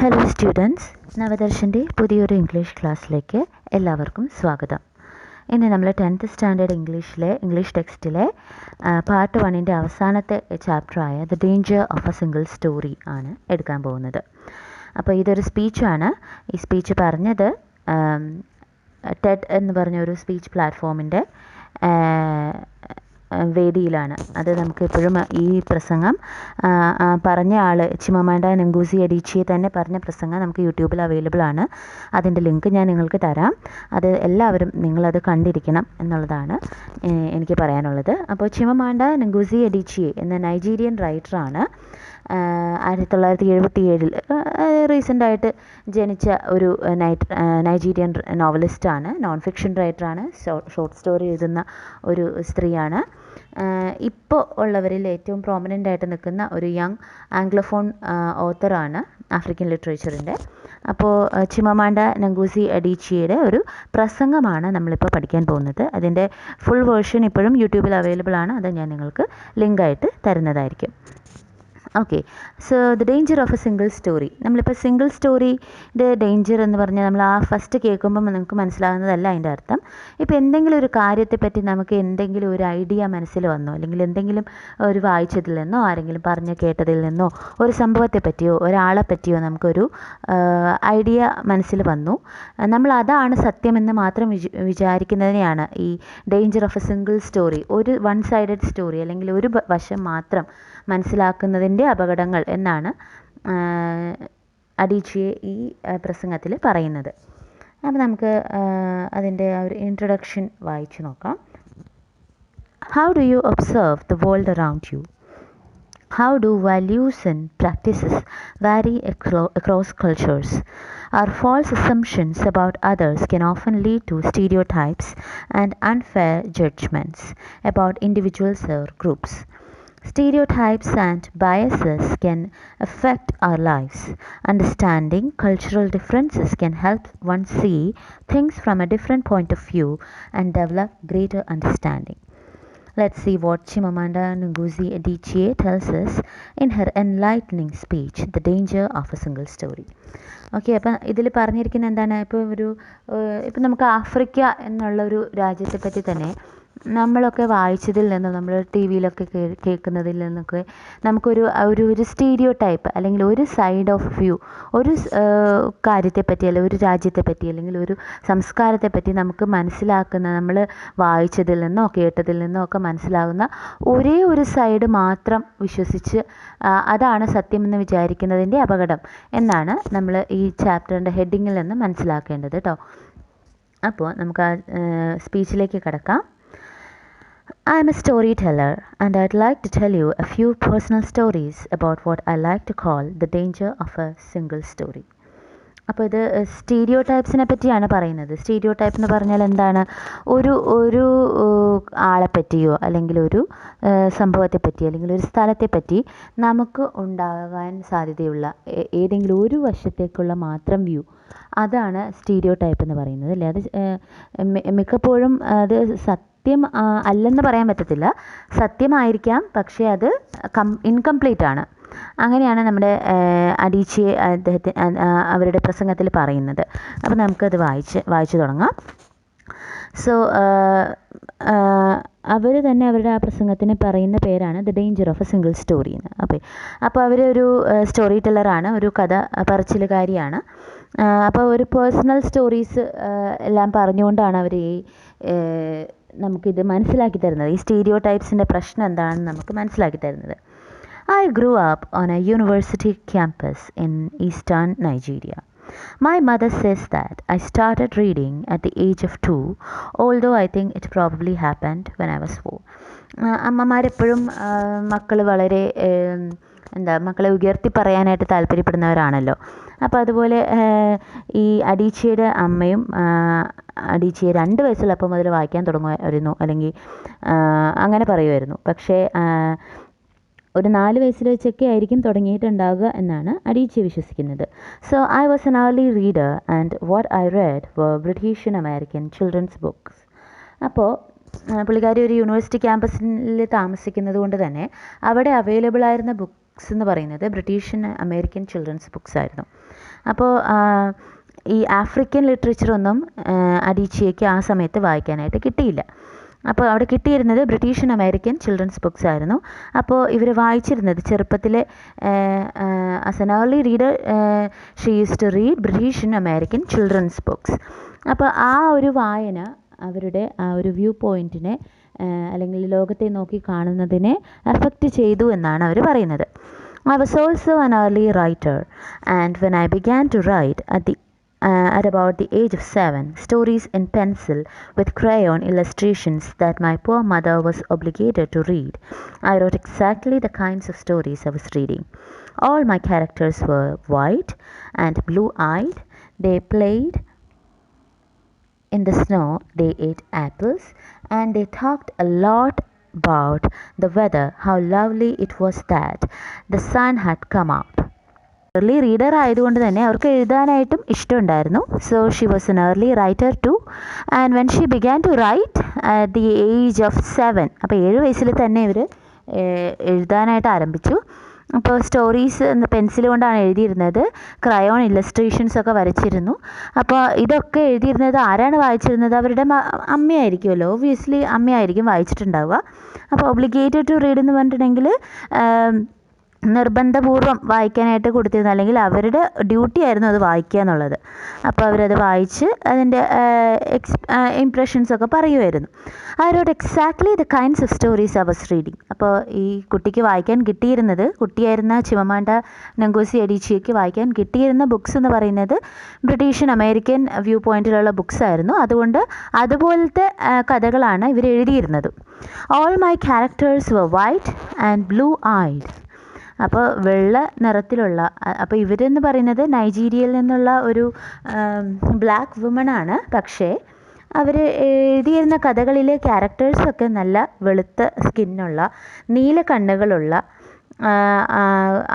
Hello students, നവദർശൻ്റെ പുതിയൊരു English ക്ലാസ്സിലേക്ക് എല്ലാവർക്കും സ്വാഗതം. ഇന്ന് നമ്മൾ 10th സ്റ്റാൻഡേർഡ് ഇംഗ്ലീഷ് ടെക്സ്റ്റിലെ പാർട്ട് 1ൻ്റെ അവസാനത്തെ ചാപ്റ്ററായ the danger of a single story ആണ് എടുക്കാൻ പോകുന്നത്. അപ്പോൾ ഇതൊരു സ്പീച്ചാണ്. ഈ സ്പീച്ച് പറഞ്ഞത് ടെഡ് എന്ന് പറഞ്ഞൊരു സ്പീച്ച് പ്ലാറ്റ്ഫോമിൻ്റെ വേദിയിലാണ്. അത് നമുക്കെപ്പോഴും ഈ പ്രസംഗം പറഞ്ഞ ആൾ ചിമമാൻഡ നങ്കൂസി അഡീച്ചിയെ തന്നെ പറഞ്ഞ പ്രസംഗം നമുക്ക് യൂട്യൂബിൽ അവൈലബിൾ ആണ്. അതിൻ്റെ ലിങ്ക് ഞാൻ നിങ്ങൾക്ക് തരാം. അത് എല്ലാവരും നിങ്ങളത് കണ്ടിരിക്കണം എന്നുള്ളതാണ് എനിക്ക് പറയാനുള്ളത്. അപ്പോൾ ചിമമാൻഡ നങ്കൂസി അഡീച്ചിയെ എന്ന നൈജീരിയൻ റൈറ്ററാണ്. 1977 റീസെൻ്റായിട്ട് ജനിച്ച ഒരു നൈജീരിയൻ നോവലിസ്റ്റാണ്, നോൺ ഫിക്ഷൻ റൈറ്ററാണ്, ഷോർട്ട് സ്റ്റോറി എഴുതുന്ന ഒരു സ്ത്രീയാണ്. ഇപ്പോൾ ഉള്ളവരിൽ ഏറ്റവും പ്രോമിനൻ്റ് ആയിട്ട് നിൽക്കുന്ന ഒരു യങ് ആംഗ്ലോഫോൺ ഓത്തറാണ് ആഫ്രിക്കൻ ലിറ്ററേച്ചറിൻ്റെ. അപ്പോൾ ചിമമാൻഡ നങ്കൂസി അഡീച്ചിയുടെ ഒരു പ്രസംഗമാണ് നമ്മളിപ്പോൾ പഠിക്കാൻ പോകുന്നത്. അതിൻ്റെ ഫുൾ വേർഷൻ ഇപ്പോഴും യൂട്യൂബിൽ അവൈലബിൾ ആണ്. അത് ഞാൻ നിങ്ങൾക്ക് ലിങ്കായിട്ട് തരുന്നതായിരിക്കും. Okay, so the danger of a single story. നമ്മളിപ്പോൾ സിംഗിൾ സ്റ്റോറിയുടെ ഡേഞ്ചർ എന്ന് പറഞ്ഞാൽ നമ്മൾ ആ ഫസ്റ്റ് കേൾക്കുമ്പോൾ നമുക്ക് മനസ്സിലാകുന്നതല്ല അതിൻ്റെ അർത്ഥം. ഇപ്പോൾ എന്തെങ്കിലും ഒരു കാര്യത്തെപ്പറ്റി നമുക്ക് എന്തെങ്കിലും ഒരു ഐഡിയ മനസ്സിൽ വന്നോ, അല്ലെങ്കിൽ എന്തെങ്കിലും ഒരു വായിച്ചതിൽ നിന്നോ ആരെങ്കിലും പറഞ്ഞ് കേട്ടതിൽ നിന്നോ ഒരു സംഭവത്തെ പറ്റിയോ ഒരാളെ പറ്റിയോ നമുക്കൊരു ഐഡിയ മനസ്സിൽ വന്നു, നമ്മൾ അതാണ് സത്യമെന്ന് മാത്രം വിചാരിക്കുന്നതിനെയാണ് ഈ danger of a single story, ഒരു വൺ സൈഡഡ് സ്റ്റോറി, അല്ലെങ്കിൽ ഒരു വശം മാത്രം മനസ്സിലാക്കുന്നതിൻ്റെ അപകടങ്ങൾ എന്നാണ് അഡീച്ചിയെ ഈ പ്രസംഗത്തിൽ പറയുന്നത്. അപ്പോൾ നമുക്ക് അതിൻ്റെ ഒരു ഇൻട്രൊഡക്ഷൻ വായിച്ചു നോക്കാം. How do you observe the world around you? How do values and practices vary across cultures? Our false assumptions about others can often lead to stereotypes and unfair judgments about individuals or groups. Stereotypes and biases can affect our lives. Understanding cultural differences can help one see things from a different point of view and develop greater understanding. Let's see what Chimamanda Ngozi Adichie tells us in her enlightening speech, The Danger of a Single Story. Okay, അപ്പം ഇതിൽ പറഞ്ഞിരിക്കുന്നത് എന്താണ്? ഇപ്പോൾ നമുക്ക് Africa എന്നുള്ളൊരു രാജ്യത്തെ പറ്റി തന്നെ നമ്മളൊക്കെ വായിച്ചതിൽ നിന്നും നമ്മൾ ടി വിയിലൊക്കെ കേൾക്കുന്നതിൽ നിന്നൊക്കെ നമുക്കൊരു ഒരു സ്റ്റീരിയോ ടൈപ്പ്, അല്ലെങ്കിൽ ഒരു സൈഡ് ഓഫ് വ്യൂ, ഒരു കാര്യത്തെപ്പറ്റി അല്ലെങ്കിൽ ഒരു രാജ്യത്തെപ്പറ്റി അല്ലെങ്കിൽ ഒരു സംസ്കാരത്തെപ്പറ്റി നമുക്ക് മനസ്സിലാക്കുന്ന, നമ്മൾ വായിച്ചതിൽ നിന്നോ കേട്ടതിൽ നിന്നോ ഒക്കെ മനസ്സിലാകുന്ന ഒരേ ഒരു സൈഡ് മാത്രം വിശ്വസിച്ച് അതാണ് സത്യമെന്ന് വിചാരിക്കുന്നതിൻ്റെ അപകടം എന്നാണ് നമ്മൾ ഈ ചാപ്റ്ററിൻ്റെ ഹെഡിങ്ങിൽ നിന്ന് മനസ്സിലാക്കേണ്ടത് കേട്ടോ. അപ്പോൾ നമുക്ക് ആ സ്പീച്ചിലേക്ക് കിടക്കാം. I'm a storyteller, and I'd like to tell you a few personal stories about what I like to call the danger of a single story. അപ്പോൾ ഇത് സ്റ്റീരിയോ ടൈപ്സിനെ പറ്റിയാണ് പറയുന്നത്. സ്റ്റീരിയോ ടൈപ്പ് എന്ന് പറഞ്ഞാൽ എന്താണ്? ഒരു ആളെപ്പറ്റിയോ അല്ലെങ്കിൽ ഒരു സംഭവത്തെപ്പറ്റി അല്ലെങ്കിൽ ഒരു സ്ഥലത്തെപ്പറ്റി നമുക്ക് ഉണ്ടാകാൻ സാധ്യതയുള്ള ഏതെങ്കിലും ഒരു വശത്തേക്കുള്ള മാത്രം വ്യൂ, അതാണ് സ്റ്റീരിയോ ടൈപ്പ് എന്ന് പറയുന്നത് അല്ലേ. അത് മിക്കപ്പോഴും അത് സത്യം അല്ലെന്ന് പറയാൻ പറ്റത്തില്ല, സത്യമായിരിക്കാം, പക്ഷേ അത് ഇൻകംപ്ലീറ്റ് ആണ്. അങ്ങനെയാണ് നമ്മുടെ അഡീച്ചിയെ അവരുടെ പ്രസംഗത്തിൽ പറയുന്നത്. അപ്പോൾ നമുക്കത് വായിച്ചു തുടങ്ങാം. സോ അവർ തന്നെ അവരുടെ ആ പ്രസംഗത്തിന് പറയുന്ന പേരാണ് the danger of a single story എന്ന്. അപ്പോൾ അവരൊരു സ്റ്റോറി ടെല്ലറാണ്, ഒരു കഥ പറച്ചിലുകാരിയാണ്. അപ്പോൾ ഒരു പേഴ്സണൽ സ്റ്റോറീസ് എല്ലാം പറഞ്ഞുകൊണ്ടാണ് അവർ ഈ നമുക്കിത് മനസ്സിലാക്കി തരുന്നത്, ഈ സ്റ്റീരിയോ ടൈപ്സിൻ്റെ പ്രശ്നം എന്താണെന്ന് നമുക്ക് മനസ്സിലാക്കി തരുന്നത്. I grew up on a university campus in eastern Nigeria. My mother says that I started reading at the age of 2, although I think it probably happened when I was 4. അമ്മമാരെപ്പോഴും മക്കളെ ഉയർത്തി പറയാനായിട്ട് താല്പര്യപ്പെടുന്നവരാണല്ലോ. അപ്പോൾ അതുപോലെ ഈ അഡീച്ചിയുടെ അമ്മയും അഡീച്ചിയെ 2 വയസ്സുള്ളപ്പോൾ മുതൽ വായിക്കാൻ തുടങ്ങുമായിരുന്നു, അല്ലെങ്കിൽ അങ്ങനെ പറയുമായിരുന്നു. പക്ഷേ ഒരു 4 വയസ്സിൽ വെച്ചൊക്കെ ആയിരിക്കും തുടങ്ങിയിട്ടുണ്ടാവുക എന്നാണ് അഡീച്ചി വിശ്വസിക്കുന്നത്. So I was an early reader and what I read were British and American children's books. അപ്പോൾ പുള്ളിക്കാരി ഒരു യൂണിവേഴ്സിറ്റി ക്യാമ്പസിൽ താമസിക്കുന്നത് കൊണ്ട് തന്നെ അവിടെ അവൈലബിൾ ആയിരുന്ന എന്ന് പറയുന്നത് ബ്രിട്ടീഷ് അമേരിക്കൻ ചിൽഡ്രൻസ് ബുക്സ് ആയിരുന്നു. അപ്പോൾ ഈ ആഫ്രിക്കൻ ലിറ്ററേച്ചറൊന്നും അഡീച്ചിയയ്ക്ക് ആ സമയത്ത് വായിക്കാനായിട്ട് കിട്ടിയില്ല. അപ്പോൾ അവിടെ കിട്ടിയിരുന്നത് ബ്രിട്ടീഷ് അമേരിക്കൻ ചിൽഡ്രൻസ് ബുക്സ് ആയിരുന്നു. അപ്പോൾ ഇവർ വായിച്ചിരുന്നത് ചെറുപ്പത്തിൽ as an early reader she used to read British American children's books. അപ്പോൾ ആ ഒരു വായന അവരുടെ ആ ഒരു വ്യൂ പോയിൻറ്റിനെ അല്ലെങ്കിൽ ലോകത്തെ നോക്കി കാണുന്നതിനെ അഫക്റ്റ് ചെയ്തു എന്നാണ് അവർ പറയുന്നത്. I was also an early writer, and when I began to write at about the age of 7, stories in pencil with crayon illustrations that my poor mother was obligated to read, I wrote exactly the kinds of stories I was reading. All my characters were white and blue-eyed. They played in the snow, they ate apples, and they talked a lot about the weather, how lovely it was that the sun had come out. Early reader ആയതുകൊണ്ട് തന്നെ അവർക്ക് എഴുതാനായിട്ടും ഇഷ്ടമുണ്ടായിരുന്നു. So she was an early writer too. And when she began to write at the age of 7, അപ്പോൾ 7 വയസ്സിൽ തന്നെ ഇവർ എഴുതാനായിട്ട് ആരംഭിച്ചു. അപ്പോൾ സ്റ്റോറീസ് പെൻസിൽ കൊണ്ടാണ് എഴുതിയിരുന്നത്. ക്രയോൺ ഇല്ലസ്ട്രേഷൻസ് ഒക്കെ വരച്ചിരുന്നു. അപ്പോൾ ഇതൊക്കെ എഴുതിയിരുന്നത് ആരാണ് വായിച്ചിരുന്നത്? അവരുടെ അമ്മയായിരിക്കുമല്ലോ. ഒബ്വിയസ്ലി അമ്മയായിരിക്കും വായിച്ചിട്ടുണ്ടാവുക. അപ്പോൾ ഒബ്ലിഗേറ്റഡ് ടു റീഡ് എന്ന് പറഞ്ഞിട്ടുണ്ടെങ്കിൽ നിർബന്ധപൂർവ്വം വായിക്കാനായിട്ട് കൊടുത്തിരുന്നു, അല്ലെങ്കിൽ അവരുടെ ഡ്യൂട്ടി ആയിരുന്നു അത് വായിക്കുക എന്നുള്ളത്. അപ്പോൾ അവരത് വായിച്ച് അതിൻ്റെ ഇംപ്രഷൻസൊക്കെ പറയുമായിരുന്നു. I rote exactly the kinds of stories I was reading. അപ്പോൾ ഈ കുട്ടിക്ക് വായിക്കാൻ കിട്ടിയിരുന്നത്, കുട്ടിയായിരുന്ന ചിമമാണ്ട നങ്കോസി അഡീച്ചിയയ്ക്ക് വായിക്കാൻ കിട്ടിയിരുന്ന ബുക്സ് എന്ന് പറയുന്നത് ബ്രിട്ടീഷ് അമേരിക്കൻ വ്യൂ പോയിൻറ്റിലുള്ള ബുക്സ് ആയിരുന്നു. അതുകൊണ്ട് അതുപോലത്തെ കഥകളാണ് ഇവർ എഴുതിയിരുന്നത്. All my characters were white and blue eyed. അപ്പോൾ വെള്ള നിറത്തിലുള്ള, അപ്പോൾ ഇവരെന്ന് പറയുന്നത് നൈജീരിയയിൽ നിന്നുള്ള ഒരു ബ്ലാക്ക് വുമണാണ്. പക്ഷേ അവർ എഴുതിയിരുന്ന കഥകളിലെ ക്യാരക്ടേഴ്സൊക്കെ നല്ല വെളുത്ത സ്കിന്നുള്ള, നീല കണ്ണുകളുള്ള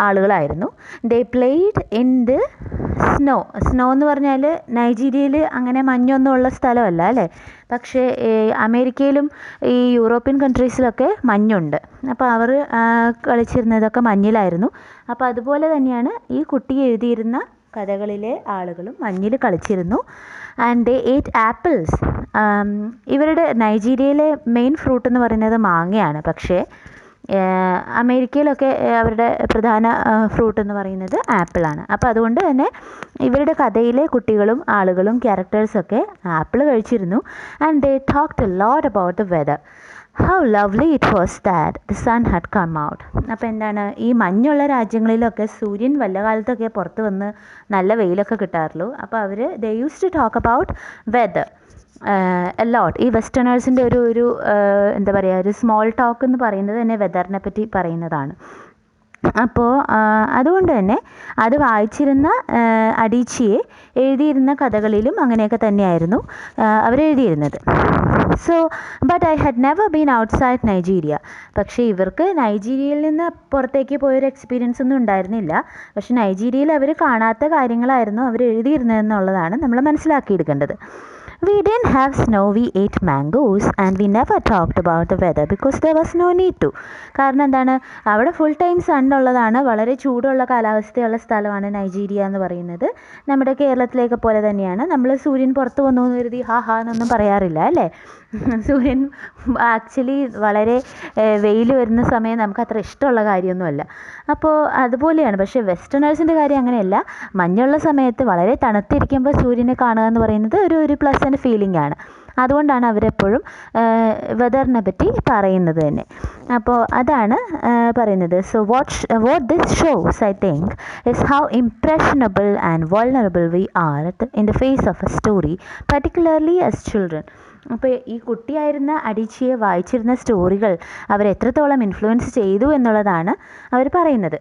ആളുകളായിരുന്നു. ദേ played in the snow. Snow എന്ന് പറഞ്ഞാൽ നൈജീരിയയിൽ അങ്ങനെ മഞ്ഞൊന്നും ഉള്ള സ്ഥലമല്ല അല്ലേ. പക്ഷേ അമേരിക്കയിലും ഈ യൂറോപ്യൻ കൺട്രീസിലൊക്കെ മഞ്ഞുണ്ട്. അപ്പോൾ അവർ കളിച്ചിരുന്നതൊക്കെ മഞ്ഞിലായിരുന്നു. അപ്പോൾ അതുപോലെ തന്നെയാണ് ഈ കുട്ടി എഴുതിയിരുന്ന കഥകളിലെ ആളുകളും മഞ്ഞിൽ കളിച്ചിരുന്നു. ആൻഡ് ദേ ഏറ്റ് ആപ്പിൾസ്. ഇവരുടെ നൈജീരിയയിലെ മെയിൻ ഫ്രൂട്ട് എന്ന് പറയുന്നത് മാങ്ങയാണ്. പക്ഷേ അമേരിക്കയിലൊക്കെ അവരുടെ പ്രധാന ഫ്രൂട്ട് എന്ന് പറയുന്നത് ആപ്പിളാണ്. അപ്പോൾ അതുകൊണ്ട് തന്നെ ഇവരുടെ കഥയിലെ കുട്ടികളും ആളുകളും ക്യാരക്ടേഴ്സൊക്കെ ആപ്പിൾ കഴിച്ചിരുന്നു. And they talked a lot about the weather, how lovely it was that the sun had come out. അപ്പോൾ എന്താണ്, ഈ മഞ്ഞുള്ള രാജ്യങ്ങളിലൊക്കെ സൂര്യൻ വല്ല കാലത്തൊക്കെ പുറത്ത് വന്ന് നല്ല വെയിലൊക്കെ കിട്ടാറുള്ളൂ. അപ്പോൾ അവർ they use to talk about weather a lot. ഈ വെസ്റ്റേണേഴ്സിൻ്റെ ഒരു എന്താ പറയുക, ഒരു സ്മോൾ ടോക്ക് എന്ന് പറയുന്നത് തന്നെ വെദറിനെ പറ്റി പറയുന്നതാണ്. അപ്പോൾ അതുകൊണ്ട് തന്നെ അത് വായിച്ചിരുന്ന അഡീച്ചിയെ എഴുതിയിരുന്ന കഥകളിലും അങ്ങനെയൊക്കെ തന്നെയായിരുന്നു അവരെഴുതിയിരുന്നത്. So but I had never been outside Nigeria. പക്ഷേ ഇവർക്ക് നൈജീരിയയിൽ നിന്ന് പുറത്തേക്ക് പോയൊരു എക്സ്പീരിയൻസ് ഒന്നും ഉണ്ടായിരുന്നില്ല. പക്ഷേ നൈജീരിയയിൽ അവർ കാണാത്ത കാര്യങ്ങളായിരുന്നു അവർ എഴുതിയിരുന്നതെന്നുള്ളതാണ് നമ്മൾ മനസ്സിലാക്കിയെടുക്കേണ്ടത്. We didn't have snow, we ate mangoes, and we never talked about the weather because there was no need to. കാരണം എന്താണ്, അവിടെ ഫുൾ ടൈം സൺ ഉള്ളതാണ്, വളരെ ചൂടുള്ള കാലാവസ്ഥയുള്ള സ്ഥലമാണ് നൈജീരിയ എന്ന് പറയുന്നത്. നമ്മുടെ കേരളത്തിലേക്ക് പോലെ തന്നെയാണ്. നമ്മൾ സൂര്യൻ പുറത്ത് വന്നു എന്ന് കരുതി ഹാ ഹാ എന്നൊന്നും പറയാറില്ല അല്ലേ. സൂര്യൻ ആക്ച്വലി വളരെ വെയിൽ വരുന്ന സമയം നമുക്ക് അത്ര ഇഷ്ടമുള്ള കാര്യമൊന്നുമല്ല. അപ്പോൾ അതുപോലെയാണ്. പക്ഷേ വെസ്റ്റേണേഴ്സിൻ്റെ കാര്യം അങ്ങനെയല്ല. മഞ്ഞുള്ള സമയത്ത് വളരെ തണുത്തിരിക്കുമ്പോൾ സൂര്യനെ കാണുക എന്ന് പറയുന്നത് ഒരു പ്ലസൻറ്റ് ഫീലിംഗ് ആണ്. അതുകൊണ്ടാണ് അവരെപ്പോഴും വെദറിനെ പറ്റി പറയുന്നത് തന്നെ. അപ്പോൾ അതാണ് പറയുന്നത്. So what this shows I think is how impressionable and vulnerable we are in the face of a story, particularly as children. അപ്പോൾ ഈ കുട്ടിയായിരുന്ന അഡീച്ചിയെ വായിച്ചിരുന്ന സ്റ്റോറികൾ അവരെത്രത്തോളം ഇൻഫ്ലുവൻസ് ചെയ്തു എന്നുള്ളതാണ് അവർ പറയുന്നത്.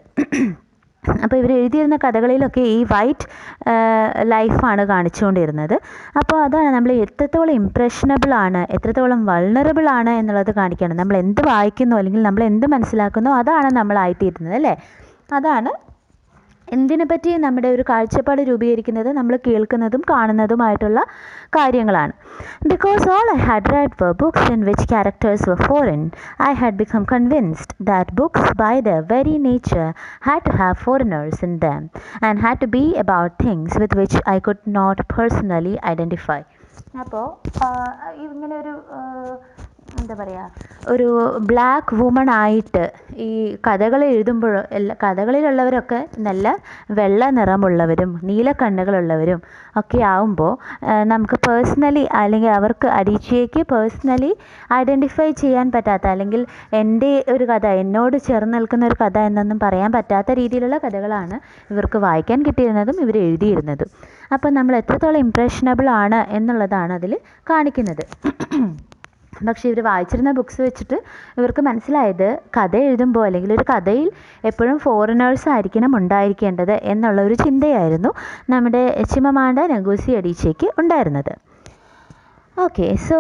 അപ്പോൾ ഇവർ എഴുതിയിരുന്ന കഥകളിലൊക്കെ ഈ വൈറ്റ് ലൈഫാണ് കാണിച്ചുകൊണ്ടിരുന്നത്. അപ്പോൾ അതാണ് നമ്മൾ എത്രത്തോളം ഇംപ്രഷനബിളാണ്, എത്രത്തോളം വൾണറബിളാണ് എന്നുള്ളത് കാണിക്കുകയാണ്. നമ്മൾ എന്ത് വായിക്കുന്നോ അല്ലെങ്കിൽ നമ്മൾ എന്ത് മനസ്സിലാക്കുന്നോ അതാണ് നമ്മളായിത്തീരുന്നത് അല്ലേ. അതാണ് എന്തിനെപ്പറ്റി നമ്മുടെ ഒരു കാഴ്ചപ്പാട് രൂപീകരിക്കുന്നത് നമ്മൾ കേൾക്കുന്നതും കാണുന്നതുമായിട്ടുള്ള കാര്യങ്ങളാണ്. Because all I had red were books in which characters were foreign, I had become convinced that books by their very nature had to have foreigners in them and had to be about things with which I could not personally identify. അപ്പോൾ ഇങ്ങനെ ഒരു എന്താ പറയുക, ഒരു black woman ആയിട്ട് ഈ കഥകൾ എഴുതുമ്പോൾ കഥകളിലുള്ളവരൊക്കെ നല്ല വെള്ള നിറമുള്ളവരും നീല കണ്ണുകളുള്ളവരും ഒക്കെ ആവുമ്പോൾ നമുക്ക് പേഴ്സണലി അല്ലെങ്കിൽ അവർക്ക് അഡീച്ചയ്ക്ക് പേഴ്സണലി ഐഡൻറ്റിഫൈ ചെയ്യാൻ പറ്റാത്ത, അല്ലെങ്കിൽ എൻ്റെ ഒരു കഥ എന്നോട് ചേർന്ന് നിൽക്കുന്ന ഒരു കഥ എന്നൊന്നും പറയാൻ പറ്റാത്ത രീതിയിലുള്ള കഥകളാണ് ഇവർക്ക് വായിക്കാൻ കിട്ടിയിരുന്നതും ഇവർ എഴുതിയിരുന്നതും. അപ്പോൾ നമ്മൾ എത്രത്തോളം ഇംപ്രഷനബിൾ ആണ് എന്നുള്ളതാണ് അതിൽ കാണിക്കുന്നത്. പക്ഷേ ഇവർ വായിച്ചിരുന്ന ബുക്സ് വെച്ചിട്ട് ഇവർക്ക് മനസ്സിലായത് കഥ എഴുതുമ്പോൾ അല്ലെങ്കിൽ ഒരു കഥയിൽ എപ്പോഴും ഫോറിനേഴ്സ് ആയിരിക്കണം ഉണ്ടായിരിക്കേണ്ടത് എന്നുള്ള ഒരു ചിന്തയായിരുന്നു നമ്മുടെ ചിമമാണ്ട നഗൂസി അഡീച്ചയ്ക്ക് ഉണ്ടായിരുന്നത്. Okay, so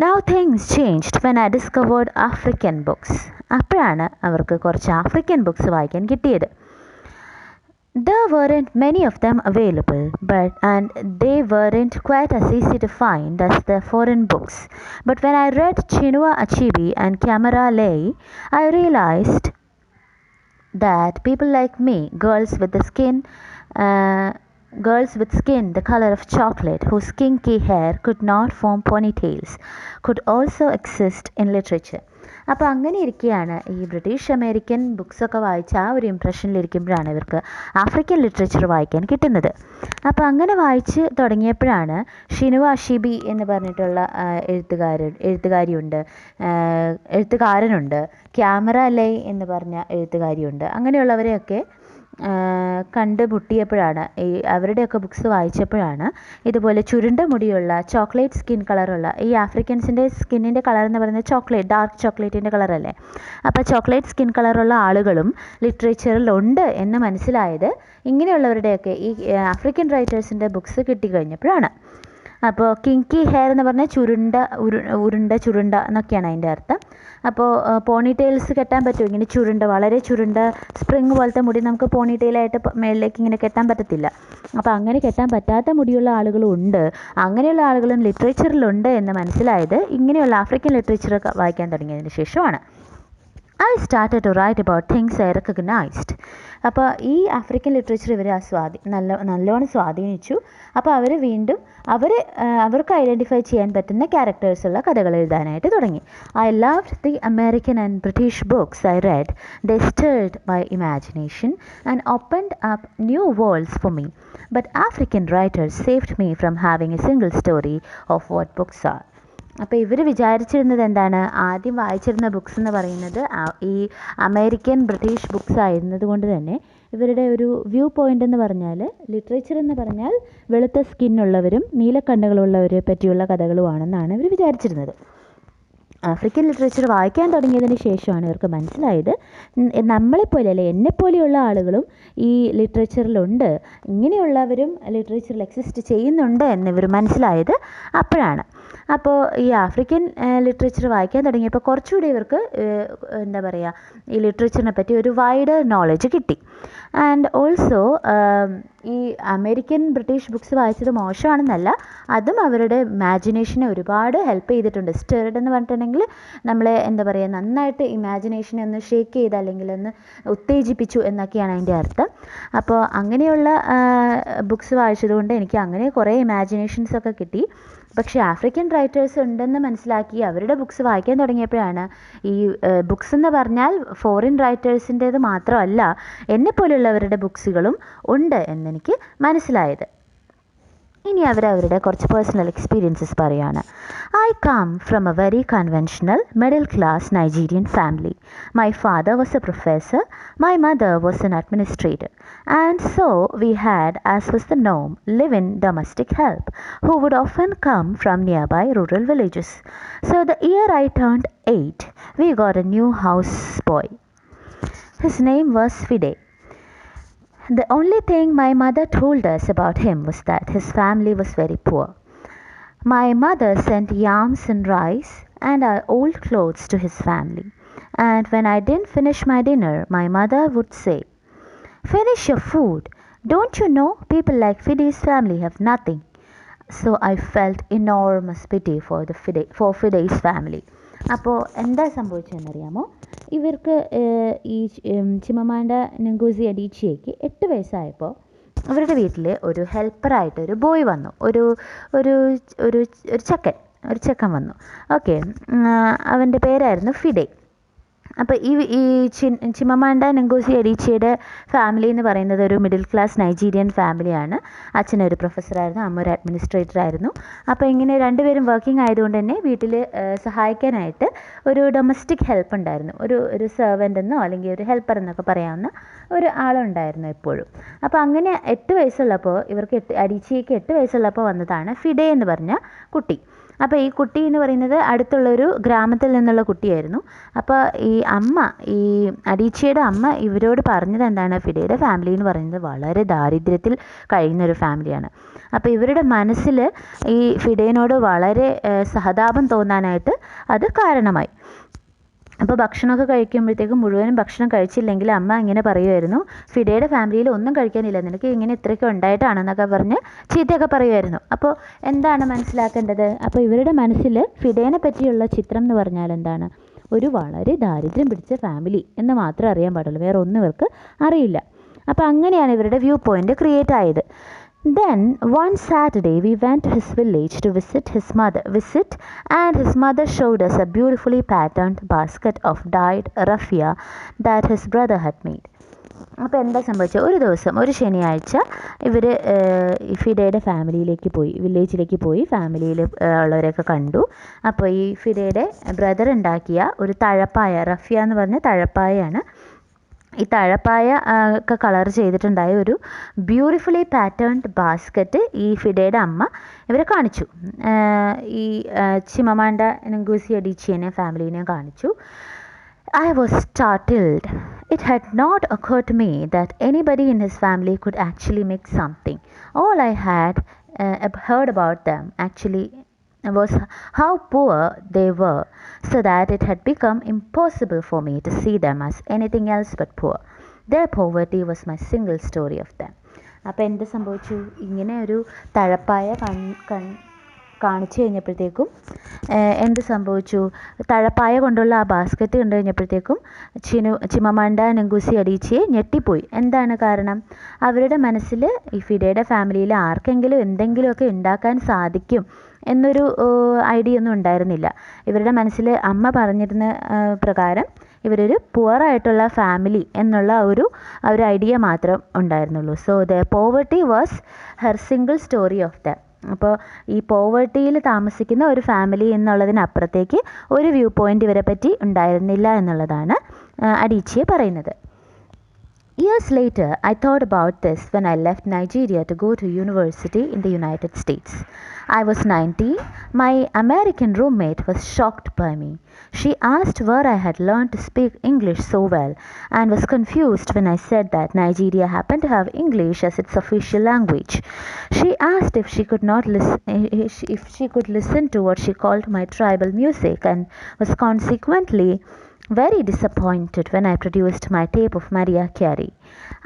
now things changed when I discovered African books. അപ്പോഴാണ് അവർക്ക് കുറച്ച് ആഫ്രിക്കൻ ബുക്സ് വായിക്കാൻ കിട്ടിയത്. There weren't many of them available, and they weren't quite as easy to find as the foreign books. But when I read Chinua Achebe and Kamara Lei, I realized that people like me, girls with skin the color of chocolate, whose kinky hair could not form ponytails, could also exist in literature. അപ്പോൾ അങ്ങനെ ഇരിക്കുകയാണ് ഈ British American ബുക്സൊക്കെ വായിച്ച ആ ഒരു ഇംപ്രഷനിലിരിക്കുമ്പോഴാണ് ഇവർക്ക് African literature വായിക്കാൻ കിട്ടുന്നത്. അപ്പോൾ അങ്ങനെ വായിച്ച് തുടങ്ങിയപ്പോഴാണ് ഷിനുവ അഷീബി എന്ന് പറഞ്ഞിട്ടുള്ള എഴുത്തുകാരനുണ്ട്, ക്യാമറ ലൈ എന്ന് പറഞ്ഞ എഴുത്തുകാരിയുണ്ട്. അങ്ങനെയുള്ളവരെയൊക്കെ കണ്ടുമുട്ടിയപ്പോഴാണ്, ഈ അവരുടെയൊക്കെ ബുക്സ് വായിച്ചപ്പോഴാണ് ഇതുപോലെ ചുരുണ്ട മുടിയുള്ള ചോക്ലേറ്റ് സ്കിൻ കളറുള്ള, ഈ ആഫ്രിക്കൻസിൻ്റെ സ്കിന്നിൻ്റെ കളർ എന്ന് പറയുന്നത് ചോക്ലേറ്റ്, ഡാർക്ക് ചോക്ലേറ്റിൻ്റെ കളറല്ലേ, അപ്പോൾ ചോക്ലേറ്റ് സ്കിൻ കളറുള്ള ആളുകളും ലിറ്ററേച്ചറിലുണ്ട് എന്ന് മനസ്സിലായത് ഇങ്ങനെയുള്ളവരുടെയൊക്കെ ഈ ആഫ്രിക്കൻ റൈറ്റേഴ്സിൻ്റെ ബുക്സ് കിട്ടിക്കഴിഞ്ഞപ്പോഴാണ്. അപ്പോൾ കിങ്കി ഹെയർ എന്ന് പറഞ്ഞാൽ ചുരുണ്ട എന്നൊക്കെയാണ് അതിൻ്റെ അർത്ഥം. അപ്പോൾ പോണി ടെയിൽസ് കെട്ടാൻ പറ്റും, ഇങ്ങനെ വളരെ ചുരുണ്ട സ്പ്രിങ് പോലത്തെ മുടി നമുക്ക് പോണി ടെയിലായിട്ട് മേളിലേക്ക് ഇങ്ങനെ കെട്ടാൻ പറ്റത്തില്ല. അപ്പോൾ അങ്ങനെ കെട്ടാൻ പറ്റാത്ത മുടിയുള്ള ആളുകളും ഉണ്ട്, അങ്ങനെയുള്ള ആളുകളും ലിറ്ററേച്ചറിലുണ്ട് എന്ന് മനസ്സിലായത് ഇങ്ങനെയുള്ള ആഫ്രിക്കൻ ലിറ്ററേച്ചർ വായിക്കാൻ തുടങ്ങിയതിന് ശേഷമാണ്. I started to write about things I recognized. അപ്പോൾ ഈ ആഫ്രിക്കൻ ലിറ്ററേച്ചർ ഇവരെ നല്ലോണം സ്വാധീനിച്ചു. അപ്പോൾ അവർ വീണ്ടും അവർക്ക് ഐഡൻറ്റിഫൈ ചെയ്യാൻ പറ്റുന്ന ക്യാരക്ടേഴ്സുള്ള കഥകൾ എഴുതാനായിട്ട് തുടങ്ങി. I loved the American and British books I read. They stirred my imagination and opened up new worlds for me. But African writers saved me from having a single story of what books are. അപ്പോൾ ഇവർ വിചാരിച്ചിരുന്നത് എന്താണ്, ആദ്യം വായിച്ചിരുന്ന books എന്ന് പറയുന്നത് ഈ American British books ആയിരുന്നത് കൊണ്ട് തന്നെ ഇവരുടെ ഒരു വ്യൂ പോയിൻ്റ് എന്ന് പറഞ്ഞാൽ ലിറ്ററേച്ചർ എന്ന് പറഞ്ഞാൽ വെളുത്ത സ്കിന്നുള്ളവരും നീലക്കണ്ണുകളുള്ളവരെ പറ്റിയുള്ള കഥകളുമാണെന്നാണ് ഇവർ വിചാരിച്ചിരുന്നത്. ആഫ്രിക്കൻ ലിറ്ററേച്ചർ വായിക്കാൻ തുടങ്ങിയതിന് ശേഷമാണ് ഇവർക്ക് മനസ്സിലായത് നമ്മളെപ്പോലെ അല്ലെ എന്നെപ്പോലെയുള്ള ആളുകളും ഈ ലിറ്ററേച്ചറിലുണ്ട്, ഇങ്ങനെയുള്ളവരും ലിറ്ററേച്ചറിൽ എക്സിസ്റ്റ് ചെയ്യുന്നുണ്ട് എന്നിവർ മനസ്സിലായത് അപ്പോഴാണ്. അപ്പോൾ ഈ ആഫ്രിക്കൻ ലിറ്ററേച്ചർ വായിക്കാൻ തുടങ്ങിയപ്പോൾ കുറച്ചുകൂടി ഇവർക്ക് എന്താ പറയുക, ഈ ലിറ്ററേച്ചറിനെ പറ്റി ഒരു വൈഡർ നോളജ് കിട്ടി. ആൻഡ് ഓൾസോ ഈ അമേരിക്കൻ ബ്രിട്ടീഷ് ബുക്സ് വായിച്ചത് മോശമാണെന്നല്ല, അതും അവരുടെ ഇമാജിനേഷനെ ഒരുപാട് ഹെൽപ്പ് ചെയ്തിട്ടുണ്ട്. സ്റ്റിർഡ് എന്ന് പറഞ്ഞിട്ടുണ്ടെങ്കിൽ നമ്മളെ എന്താ പറയുക, നന്നായിട്ട് ഇമാജിനേഷനെ ഒന്ന് ഷേക്ക് ചെയ്ത് അല്ലെങ്കിൽ ഒന്ന് ഉത്തേജിപ്പിച്ചു എന്നൊക്കെയാണ് അതിൻ്റെ അർത്ഥം. അപ്പോൾ അങ്ങനെയുള്ള ബുക്സ് വായിച്ചതുകൊണ്ട് എനിക്ക് അങ്ങനെ കുറേ ഇമാജിനേഷൻസൊക്കെ കിട്ടി. പക്ഷേ ആഫ്രിക്കൻ റൈറ്റേഴ്സ് ഉണ്ടെന്ന് മനസ്സിലാക്കി അവരുടെ ബുക്സ് വായിക്കാൻ തുടങ്ങിയപ്പോഴാണ് ഈ ബുക്സ് എന്ന് പറഞ്ഞാൽ ഫോറിൻ റൈറ്റേഴ്സിൻ്റേത് മാത്രമല്ല എന്നെപ്പോലുള്ളവരുടെ ബുക്സുകളും ഉണ്ട് എന്നെനിക്ക് മനസ്സിലായത്. ഇനി അവരുടെ കുറച്ച് പേഴ്സണൽ എക്സ്പീരിയൻസസ് പറയുകയാണ്. I come from a very conventional middle class Nigerian family. My father was a professor, my mother was an administrator, and so we had, as was the norm, live-in domestic help who would often come from nearby rural villages. So the year I turned 8, we got a new house boy. His name was Fide. The only thing my mother told us about him was that his family was very poor. My mother sent yams and rice and our old clothes to his family. And when I didn't finish my dinner, my mother would say, Finish your food. Don't you know people like Fide's family have nothing? So I felt enormous pity for Fide's family. അപ്പോൾ എന്താ സംഭവിച്ചതെന്നറിയാമോ? ഇവർക്ക് ഈ ചിമമാൻഡ നങ്കൂസി അഡീച്ചിയയ്ക്ക് 8 വയസ്സായപ്പോൾ അവരുടെ വീട്ടിൽ ഒരു ഹെൽപ്പറായിട്ട് ഒരു boy വന്നു, ഒരു ഒരു ഒരു ഒരു ചെക്കൻ വന്നു. ഓക്കെ, അവൻ്റെ പേരായിരുന്നു ഫിഡെ. അപ്പോൾ ഈ ചിമമാൻഡ നങ്കൂസി അഡീച്ചിയുടെ ഫാമിലി എന്ന് പറയുന്നത് ഒരു മിഡിൽ ക്ലാസ് നൈജീരിയൻ ഫാമിലിയാണ്. അച്ഛനൊരു പ്രൊഫസറായിരുന്നു, അമ്മ ഒരു അഡ്മിനിസ്ട്രേറ്റർ ആയിരുന്നു. അപ്പോൾ ഇങ്ങനെ രണ്ടുപേരും വർക്കിംഗ് ആയതുകൊണ്ട് തന്നെ വീട്ടിൽ സഹായിക്കാനായിട്ട് ഒരു ഡൊമസ്റ്റിക് ഹെൽപ്പ് ഉണ്ടായിരുന്നു. ഒരു സെർവൻ്റ് എന്നോ അല്ലെങ്കിൽ ഒരു ഹെൽപ്പർ എന്നൊക്കെ പറയാവുന്ന ഒരു ആളുണ്ടായിരുന്നു എപ്പോഴും. അപ്പോൾ അങ്ങനെ 8 വയസ്സുള്ളപ്പോൾ അഡീച്ചിയയ്ക്ക് 8 വയസ്സുള്ളപ്പോൾ വന്നതാണ് ഫിഡെ എന്ന് പറഞ്ഞ കുട്ടി. അപ്പോൾ ഈ കുട്ടി എന്ന് പറയുന്നത് അടുത്തുള്ളൊരു ഗ്രാമത്തിൽ നിന്നുള്ള കുട്ടിയായിരുന്നു. അപ്പോൾ ഈ അഡീച്ചിയുടെ അമ്മ ഇവരോട് പറഞ്ഞത് എന്താണ്, ഫിഡയുടെ ഫാമിലി എന്ന് പറയുന്നത് വളരെ ദാരിദ്ര്യത്തിൽ കഴിയുന്നൊരു ഫാമിലിയാണ്. അപ്പോൾ ഇവരുടെ മനസ്സിൽ ഈ ഫിഡേനോട് വളരെ സഹതാപം തോന്നാനായിട്ട് അത് കാരണമായി. അപ്പോൾ ഭക്ഷണമൊക്കെ കഴിക്കുമ്പോഴത്തേക്കും മുഴുവനും ഭക്ഷണം കഴിച്ചില്ലെങ്കിൽ അമ്മ ഇങ്ങനെ പറയുമായിരുന്നു, ഫിഡയുടെ ഫാമിലിയിൽ ഒന്നും കഴിക്കാനില്ല, നിനക്ക് ഇങ്ങനെ ഇത്രയൊക്കെ ഉണ്ടായിട്ടാണെന്നൊക്കെ പറഞ്ഞ് ചീത്തയൊക്കെ പറയുമായിരുന്നു. അപ്പോൾ എന്താണ് മനസ്സിലാക്കേണ്ടത്? അപ്പോൾ ഇവരുടെ മനസ്സിൽ ഫിഡേനെ പറ്റിയുള്ള ചിത്രം എന്ന് പറഞ്ഞാൽ എന്താണ്, ഒരു വളരെ ദാരിദ്ര്യം പിടിച്ച ഫാമിലി എന്ന് മാത്രമേ അറിയാൻ പാടുള്ളൂ, വേറെ ഒന്നും ഇവർക്ക് അറിയില്ല. അപ്പോൾ അങ്ങനെയാണ് ഇവരുടെ വ്യൂ പോയിൻ്റ് ക്രിയേറ്റ് ആയത്. Then one Saturday we went to his village to visit and his mother showed us a beautifully patterned basket of dyed raffia that his brother had made. അപ്പോൾ എന്താ സംഭവിച്ചത്, ഒരു ദിവസം ഒരു ശനിയാഴ്ച ഇവർ ഫിഡയുടെ വില്ലേജിലേക്ക് പോയി ഫാമിലിയിൽ ഉള്ളവരെയൊക്കെ കണ്ടു. അപ്പോൾ ഈ ഫിഡയുടെ ബ്രദർ ഉണ്ടാക്കിയ ഒരു തഴപ്പായ, റഫിയ എന്ന് പറഞ്ഞ തഴപ്പായാണ്. ഈ തഴപ്പായ ഒക്കെ കളർ ചെയ്തിട്ടുണ്ടായ ഒരു ബ്യൂട്ടിഫുള്ളി പാറ്റേൺഡ് ബാസ്ക്കറ്റ് ഈ ഫിഡയുടെ അമ്മ ഇവരെ കാണിച്ചു. ഈ ചിമമാൻഡ നങ്കൂസി അഡീച്ചിയനെ ഫാമിലീനെ കാണിച്ചു. I was startled. It had not occurred to me that anybody in his family could actually make something. All I had heard about them actually was how poor they were, so that it had become impossible for me to see them as anything else but poor. Their poverty was my single story of them. അപ്പോൾ എന്ത് സംഭവിച്ചു, ഇങ്ങനെ ഒരു തഴപ്പായ കാണിച്ചു കഴിഞ്ഞപ്പോഴത്തേക്കും എന്ത് സംഭവിച്ചു, തഴപ്പായ കൊണ്ടുള്ള ആ ബാസ്ക്കറ്റ് കണ്ടു കഴിഞ്ഞപ്പോഴത്തേക്കും ചിമമാൻഡ നങ്കൂസി അഡീച്ചിയെ ഞെട്ടിപ്പോയി. എന്താണ് കാരണം, അവരുടെ മനസ്സിൽ ഈ ഫിഡയുടെ ഫാമിലിയിൽ ആർക്കെങ്കിലും എന്തെങ്കിലുമൊക്കെ ഉണ്ടാക്കാൻ സാധിക്കും എന്നൊരു ഐഡിയ ഒന്നും ഉണ്ടായിരുന്നില്ല. ഇവരുടെ മനസ്സിൽ അമ്മ പറഞ്ഞിരുന്ന പ്രകാരം ഇവരൊരു പുവറായിട്ടുള്ള ഫാമിലി എന്നുള്ള ഒരു ഐഡിയ മാത്രം ഉണ്ടായിരുന്നുള്ളൂ. So the poverty was her single story of them. അപ്പോൾ ഈ പോവർട്ടിയിൽ താമസിക്കുന്ന ഒരു ഫാമിലി എന്നുള്ളതിനപ്പുറത്തേക്ക് ഒരു വ്യൂ പോയിൻ്റ് ഇവരെ പറ്റി ഉണ്ടായിരുന്നില്ല എന്നുള്ളതാണ് അഡീച്ചിയെ പറയുന്നത്. Years later, I thought about this when I left Nigeria to go to university in the United States. I was 19. My American roommate was shocked by me. She asked where I had learned to speak English so well and was confused when I said that Nigeria happened to have English as its official language. She asked if she could listen to what she called my tribal music and was consequently very disappointed when I produced my tape of Mariah Carey.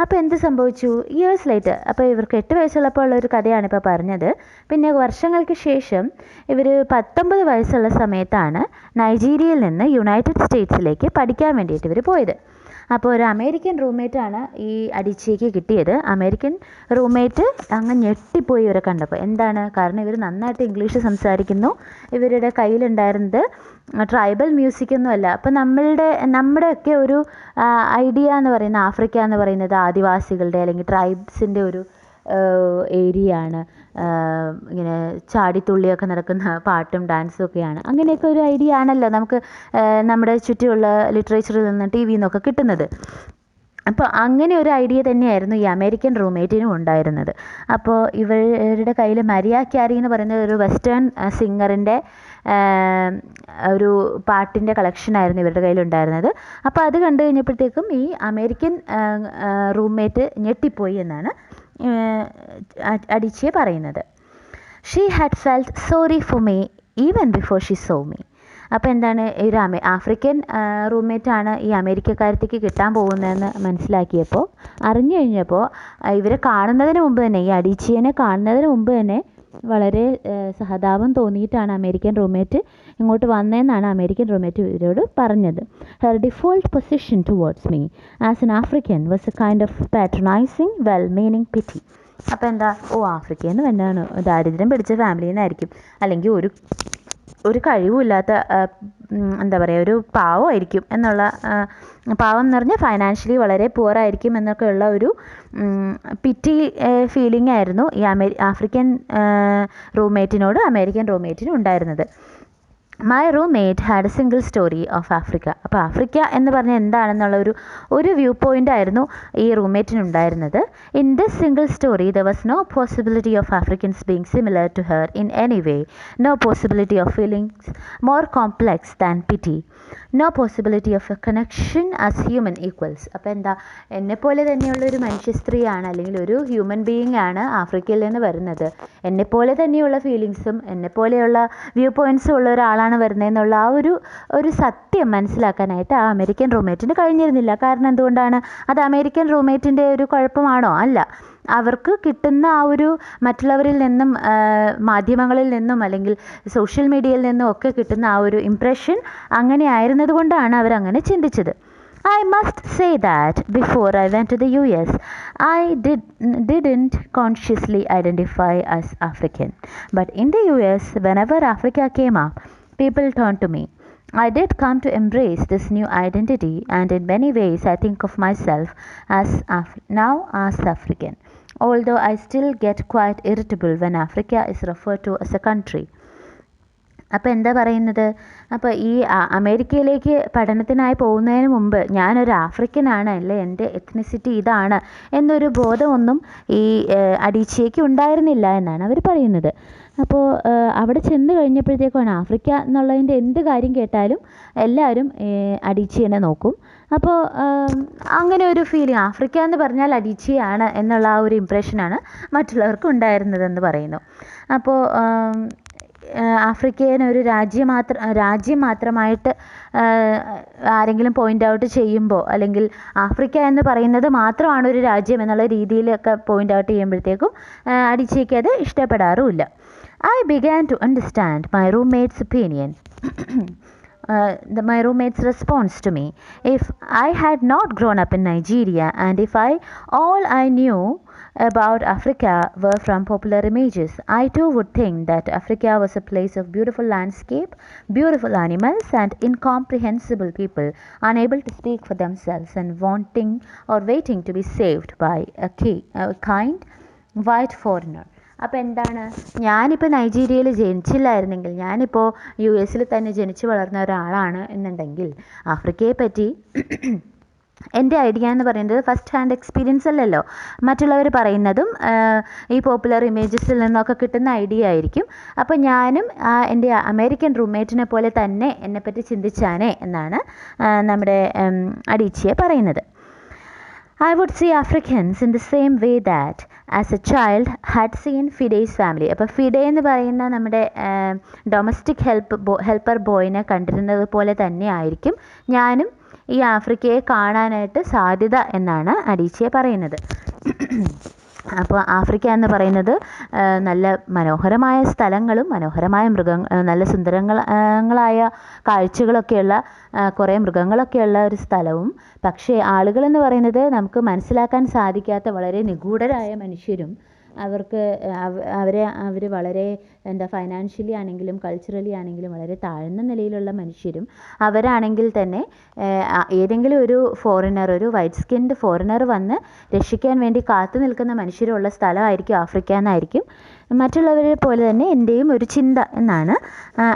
അപ്പോൾ എന്ത് സംഭവിച്ചു, years later, അപ്പോൾ ഇവർക്ക് 8 വയസ്സുള്ളപ്പോൾ ഉള്ളൊരു കഥയാണ് ഇപ്പോൾ പറഞ്ഞത്. പിന്നെ വർഷങ്ങൾക്ക് ശേഷം ഇവർ 19 വയസ്സുള്ള സമയത്താണ് നൈജീരിയയിൽ നിന്ന് യുണൈറ്റഡ് സ്റ്റേറ്റ്സിലേക്ക് പഠിക്കാൻ വേണ്ടിയിട്ട് ഇവർ പോയത്. അപ്പോൾ ഒരു അമേരിക്കൻ റൂംമേറ്റാണ് ഈ അഡീച്ചിയയ്ക്ക് കിട്ടിയത്. അമേരിക്കൻ റൂംമേറ്റ് അങ്ങ് ഞെട്ടിപ്പോയി ഇവരെ കണ്ടപ്പോൾ. എന്താണ് കാരണം, ഇവർ നന്നായിട്ട് ഇംഗ്ലീഷ് സംസാരിക്കുന്നു, ഇവരുടെ കയ്യിലുണ്ടായിരുന്നത് ട്രൈബൽ മ്യൂസിക്കൊന്നും അല്ല. അപ്പം നമ്മുടെയൊക്കെ ഒരു ഐഡിയ എന്ന് പറയുന്ന ആഫ്രിക്ക എന്ന് പറയുന്നത് ആദിവാസികളുടെ അല്ലെങ്കിൽ ട്രൈബ്സിൻ്റെ ഒരു ഏരിയ ആണ്. ഇങ്ങനെ ചാടിത്തുള്ളിയൊക്കെ നടക്കുന്ന പാട്ടും ഡാൻസും ഒക്കെയാണ്. അങ്ങനെയൊക്കെ ഒരു ഐഡിയ ആണല്ലോ നമുക്ക് നമ്മുടെ ചുറ്റുമുള്ള ലിറ്ററേച്ചറിൽ നിന്ന് ടി വിയിൽ നിന്നൊക്കെ കിട്ടുന്നത്. അപ്പോൾ അങ്ങനെ ഒരു ഐഡിയ തന്നെയായിരുന്നു ഈ അമേരിക്കൻ റൂംമേറ്റിനും ഉണ്ടായിരുന്നത്. അപ്പോൾ ഇവരുടെ കയ്യിൽ മരിയ ക്യാരി എന്ന് പറയുന്ന ഒരു വെസ്റ്റേൺ സിംഗറിൻ്റെ ഒരു പാട്ടിൻ്റെ കളക്ഷനായിരുന്നു ഇവരുടെ കയ്യിലുണ്ടായിരുന്നത്. അപ്പോൾ അത് കണ്ടു കഴിഞ്ഞപ്പോഴത്തേക്കും ഈ അമേരിക്കൻ റൂംമേറ്റ് ഞെട്ടിപ്പോയി എന്നാണ് അഡീച്ചിയെ പറയുന്നത്. She had felt sorry for me even before she saw me. അപ്പോൾ എന്താണ് ഒരു ആഫ്രിക്കൻ റൂംമേറ്റാണ് ഈ അമേരിക്കക്കാരത്തേക്ക് കിട്ടാൻ പോകുന്നതെന്ന് മനസ്സിലാക്കിയപ്പോൾ, അറിഞ്ഞു കഴിഞ്ഞപ്പോൾ ഇവരെ കാണുന്നതിന് മുമ്പ് തന്നെ, ഈ അഡീച്ചിയനെ കാണുന്നതിന് മുമ്പ് തന്നെ വളരെ സഹതാപം തോന്നിയിട്ടാണ് അമേരിക്കൻ റൂംമേറ്റ് ഇങ്ങോട്ട് വന്നതെന്നാണ് അമേരിക്കൻ റൂംമേറ്റ് ഇവരോട് പറഞ്ഞത്. Her default position towards me as an African was a kind of patronising well meaning pity. അപ്പോൾ എന്താ, ആഫ്രിക്കയിൽ നിന്ന് വന്നാണ്, ദാരിദ്ര്യം പിടിച്ച ഫാമിലിയിൽ നിന്നായിരിക്കും, അല്ലെങ്കിൽ ഒരു കഴിവുമില്ലാത്ത എന്താ പറയുക, ഒരു പാവമായിരിക്കും എന്നുള്ള, പാവം എന്ന് പറഞ്ഞാൽ ഫൈനാൻഷ്യലി വളരെ പുവറായിരിക്കും എന്നൊക്കെയുള്ള ഒരു പിറ്റി ഫീലിംഗ് ആയിരുന്നു ഈ ആഫ്രിക്കൻ റൂംമേറ്റിനോട് അമേരിക്കൻ റൂംമേറ്റിനും ഉണ്ടായിരുന്നത്. My roommate had a single story of Africa. അപ്പോൾ ആഫ്രിക്ക എന്ന് പറഞ്ഞാൽ എന്താണെന്നുള്ള ഒരു വ്യൂ പോയിൻ്റ് ആയിരുന്നു ഈ റൂംമേറ്റിനുണ്ടായിരുന്നത്. In this single story there was no possibility of Africans being similar to her in any way, no possibility of feelings more complex than pity, no possibility of a connection as human equals. അപ്പോൾ എന്താ, എന്നെപ്പോലെ തന്നെയുള്ളൊരു മനുഷ്യ സ്ത്രീയാണ്, അല്ലെങ്കിൽ ഒരു human being ആണ് ആഫ്രിക്കയിൽ നിന്ന് വരുന്നത്, എന്നെപ്പോലെ തന്നെയുള്ള ഫീലിങ്സും എന്നെപ്പോലെയുള്ള വ്യൂ പോയിൻറ്റ്സും ഉള്ള ഒരാളാണ് വരുന്നതെന്നുള്ള ആ ഒരു സത്യം മനസ്സിലാക്കാനായിട്ട് ആ അമേരിക്കൻ റൂംമേറ്റിന് കഴിഞ്ഞിരുന്നില്ല. കാരണം എന്തുകൊണ്ടാണ്, അത് അമേരിക്കൻ റൂംമേറ്റിൻ്റെ ഒരു കുഴപ്പമാണോ? അല്ല, അവർക്ക് കിട്ടുന്ന ആ ഒരു മറ്റുള്ളവരിൽ നിന്നും, മാധ്യമങ്ങളിൽ നിന്നും അല്ലെങ്കിൽ സോഷ്യൽ മീഡിയയിൽ നിന്നും ഒക്കെ കിട്ടുന്ന ആ ഒരു ഇംപ്രഷൻ അങ്ങനെ ആയിരുന്നത് കൊണ്ടാണ് അവരങ്ങനെ ചിന്തിച്ചത്. I must say that before I went to the US, I didn't consciously identify as African. But in the US, whenever Africa came up, people turned to me. I did come to embrace this new identity, and in many ways I think of myself as now as African, although I still get quite irritable when Africa is referred to as a country. അപ്പോൾ എന്താ പറയുന്നത്, അപ്പോൾ ഈ അമേരിക്കയിലേക്ക് പഠനത്തിനായി പോകുന്നതിന് മുമ്പ് ഞാനൊരു ആഫ്രിക്കനാണ്, അല്ലേ എൻ്റെ എത്നിസിറ്റി ഇതാണ് എന്നൊരു ബോധമൊന്നും ഈ അഡീച്ചിയയ്ക്ക് ഉണ്ടായിരുന്നില്ല എന്നാണ് അവർ പറയുന്നത്. അപ്പോൾ അവിടെ ചെന്ന് കഴിഞ്ഞപ്പോഴത്തേക്കാണ് ആഫ്രിക്ക എന്നുള്ളതിൻ്റെ എന്ത് കാര്യം കേട്ടാലും എല്ലാവരും അഡീച്ചിയനെ നോക്കും. അപ്പോൾ അങ്ങനെ ഒരു ഫീലിംഗ്, ആഫ്രിക്ക എന്ന് പറഞ്ഞാൽ അഡീച്ചിയാണ് എന്നുള്ള ആ ഒരു ഇംപ്രഷനാണ് മറ്റുള്ളവർക്ക് ഉണ്ടായിരുന്നതെന്ന് പറയുന്നു. അപ്പോൾ ആഫ്രിക്കയെ ഒരു രാജ്യം മാത്രമായിട്ട് ആരെങ്കിലും പോയിൻ്റ് ഔട്ട് ചെയ്യുമ്പോൾ, അല്ലെങ്കിൽ ആഫ്രിക്ക എന്ന് പറയുന്നത് മാത്രമാണ് ഒരു രാജ്യം എന്നുള്ള രീതിയിലൊക്കെ പോയിൻ്റ് ഔട്ട് ചെയ്യുമ്പോഴത്തേക്കും അഡിച്ചയ്ക്ക് അത് ഇഷ്ടപ്പെടാറുമില്ല. I began to understand my roommate's opinion. My roommate's response to me. If I had not grown up in Nigeria, and if all I knew about Africa were from popular images, I too would think that Africa was a place of beautiful landscape, beautiful animals, and incomprehensible people, unable to speak for themselves and wanting or waiting to be saved by a kind white foreigner. അപ്പോൾ എന്താണ്, ഞാനിപ്പോൾ നൈജീരിയയിൽ ജനിച്ചില്ലായിരുന്നെങ്കിൽ, ഞാനിപ്പോൾ US തന്നെ ജനിച്ചു വളർന്ന ഒരാളാണ് എന്നുണ്ടെങ്കിൽ, ആഫ്രിക്കയെ പറ്റി എൻ്റെ ഐഡിയ എന്ന് പറയുന്നത് ഫസ്റ്റ് ഹാൻഡ് എക്സ്പീരിയൻസ് അല്ലല്ലോ, മറ്റുള്ളവർ പറയുന്നതും ഈ പോപ്പുലർ ഇമേജസിൽ നിന്നൊക്കെ കിട്ടുന്ന ഐഡിയ ആയിരിക്കും. അപ്പോൾ ഞാനും എൻ്റെ അമേരിക്കൻ റൂംമേറ്റിനെ പോലെ തന്നെ എന്നെപ്പറ്റി ചിന്തിച്ചാനേ എന്നാണ് നമ്മുടെ അഡീച്ചിയെ പറയുന്നത്. I would see Africans in the same way that as a child had seen Fide's family. അപ്പോൾ ഫിഡെ എന്ന് പറയുന്ന നമ്മുടെ ഡൊമസ്റ്റിക് ഹെൽപ്പർ ബോയിനെ കണ്ടിരുന്നത് പോലെ തന്നെ ആയിരിക്കും ഞാനും ഈ ആഫ്രിക്കയെ കാണാനായിട്ട് സാധ്യത എന്നാണ് അഡീച്ചിയെ പറയുന്നത്. അപ്പോൾ ആഫ്രിക്ക എന്ന് പറയുന്നത് നല്ല മനോഹരമായ സ്ഥലങ്ങളും മനോഹരമായ നല്ല സുന്ദരങ്ങളായ കാഴ്ചകളൊക്കെയുള്ള കുറേ മൃഗങ്ങളൊക്കെയുള്ള ഒരു സ്ഥലവും, പക്ഷേ ആളുകളെന്ന് പറയുന്നത് നമുക്ക് മനസ്സിലാക്കാൻ സാധിക്കാത്ത വളരെ നിഗൂഢരായ മനുഷ്യരും, അവർ വളരെ ഫൈനാൻഷ്യലി ആണെങ്കിലും കൾച്ചറലി ആണെങ്കിലും വളരെ താഴ്ന്ന നിലയിലുള്ള മനുഷ്യരും, അവരാണെങ്കിൽ തന്നെ ഏതെങ്കിലും ഒരു ഫോറിനർ, ഒരു വൈറ്റ് സ്കിൻഡ് ഫോറിനർ വന്ന് രക്ഷിക്കാൻ വേണ്ടി കാത്തു നിൽക്കുന്ന മനുഷ്യരുള്ള സ്ഥലമായിരിക്കും ആഫ്രിക്ക എന്നായിരിക്കും മറ്റുള്ളവരെ പോലെ തന്നെ എൻ്റെയും ഒരു ചിന്ത എന്നാണ്